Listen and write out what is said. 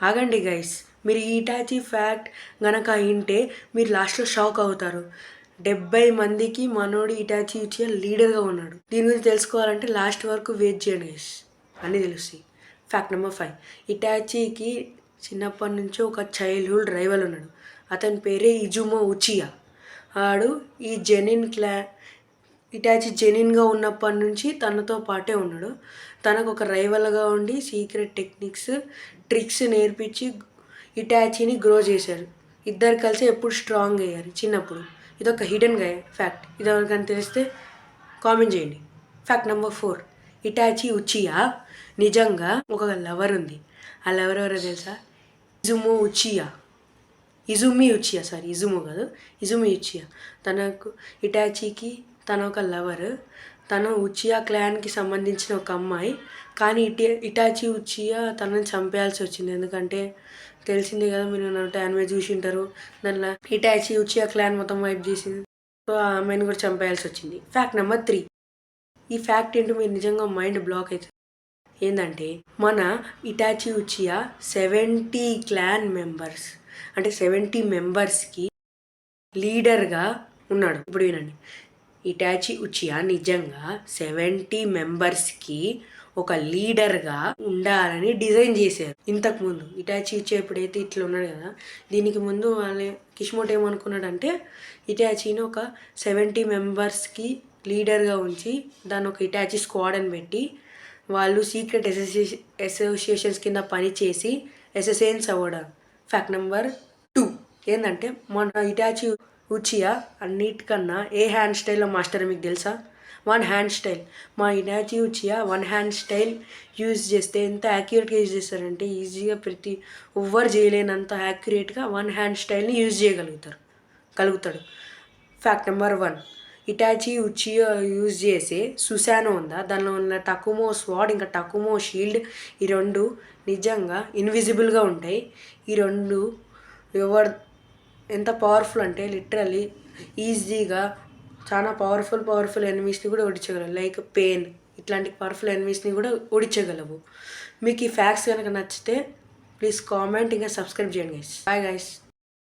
ఆగండి గైస్, మీరు ఈ ఇటాచీ ఫ్యాక్ట్ గనక వింటే మీరు లాస్ట్లో షాక్ అవుతారు. 70 మందికి మనోడు ఇటాచీ ఉచియా లీడర్గా ఉన్నాడు. దీని గురించి తెలుసుకోవాలంటే లాస్ట్ వరకు వెయిట్ చేయండి గైస్, అన్నీ తెలుస్తాయి. ఫ్యాక్ట్ నెంబర్ 5, ఇటాచీకి చిన్నప్పటి నుంచి ఒక చైల్డ్హుడ్ రైవల్ ఉన్నాడు. అతని పేరే ఇజుమో ఉచియా. ఆడు ఈ ఇటాచీ జెనిన్గా ఉన్నప్పటి నుంచి తనతో పాటే ఉన్నాడు. తనకు ఒక రైవల్గా ఉండి సీక్రెట్ టెక్నిక్స్ ట్రిక్స్ నేర్పించి ఇటాచీని గ్రో చేశారు. ఇద్దరు కలిసి ఎప్పుడు స్ట్రాంగ్ అయ్యారు చిన్నప్పుడు. ఇదొక హిడెన్ ఫ్యాక్ట్. ఇది ఎవరికైనా తెలిస్తే కామెంట్ చేయండి. ఫ్యాక్ట్ నెంబర్ 4, ఇటాచీ ఉచియా నిజంగా ఒక లవర్ ఉంది. ఆ లవర్ ఎవరో తెలుసా? ఇజుమో ఉచియా. ఇజుమి ఉచియా. తనకు ఇటాచీకి తన ఒక లవర్. తను ఉచియా క్లాన్కి సంబంధించిన ఒక అమ్మాయి. కానీ ఇటాచీ ఉచియా తనని చంపేయాల్సి వచ్చింది. ఎందుకంటే తెలిసిందే కదా, మీరు యానిమే చూసి ఉంటారు. దానిలో ఇటాచీ ఉచియా క్లాన్ మొత్తం వైప్ చేసింది. సో ఆ అమ్మాయిని కూడా చంపేయాల్సి వచ్చింది. ఫ్యాక్ట్ నెంబర్ 3, ఈ ఫ్యాక్ట్ ఏంటో మీరు నిజంగా మైండ్ బ్లాక్ అవుతుంది. ఏంటంటే మన ఇటాచీ ఉచియా 70 క్లాన్ మెంబర్స్, అంటే 70 మెంబర్స్కి లీడర్గా ఉన్నాడు. ఇప్పుడు వినండి, ఇటాచీ ఉచియా నిజంగా 70 మెంబర్స్కి ఒక లీడర్గా ఉండాలని డిజైన్ చేశారు. ఇంతకుముందు ఇటాచీ ఉచియా ఎప్పుడైతే ఇట్లా ఉన్నాడు కదా, దీనికి ముందు కిష్మోటో ఏమనుకున్నాడంటే ఇటాచీని ఒక 70 మెంబర్స్కి లీడర్గా ఉంచి దాన్ని ఒక ఇటాచీ స్క్వాడ్ అని పెట్టి వాళ్ళు సీక్రెట్ అసోసియేషన్స్ కింద పనిచేసి అసెసిన్స్ అవ్వడం. ఫ్యాక్ట్ నెంబర్ 2 ఏంటంటే మన ఇటాచీ ఉచియా అన్నిటికన్నా ఏ హ్యాండ్ స్టైల్లో మాస్టర్ మీకు తెలుసా? 1 హ్యాండ్ స్టైల్. మా Itachi Uchiha 1 hand style use చేస్తే ఎంత యాక్యురేట్గా యూజ్ చేస్తారంటే ఈజీగా ఎవ్వరు చేయలేనంత యాక్యురేట్గా 1 హ్యాండ్ స్టైల్ని యూజ్ కలుగుతాడు. Fact number 1, Itachi Uchiha use చేసే సుసానో ఉందా, దానిలో ఉన్న టకుమో స్వాడ్ ఇంకా టకుమో షీల్డ్, ఈ రెండు నిజంగా ఇన్విజిబుల్గా ఉంటాయి. ఈ రెండు ఎంత పవర్ఫుల్ అంటే లిటరల్లీ ఈజీగా చాలా పవర్ఫుల్ ఎనిమీస్ని కూడా ఓడించగలవు. లైక్ పెయిన్ ఇట్లాంటి పవర్ఫుల్ ఎనిమీస్ని కూడా ఓడించగలవు. మీకు ఈ ఫ్యాక్ట్స్ కనుక నచ్చితే ప్లీజ్ కామెంట్ ఇంకా సబ్స్క్రైబ్ చేయండి గైస్. Bye guys.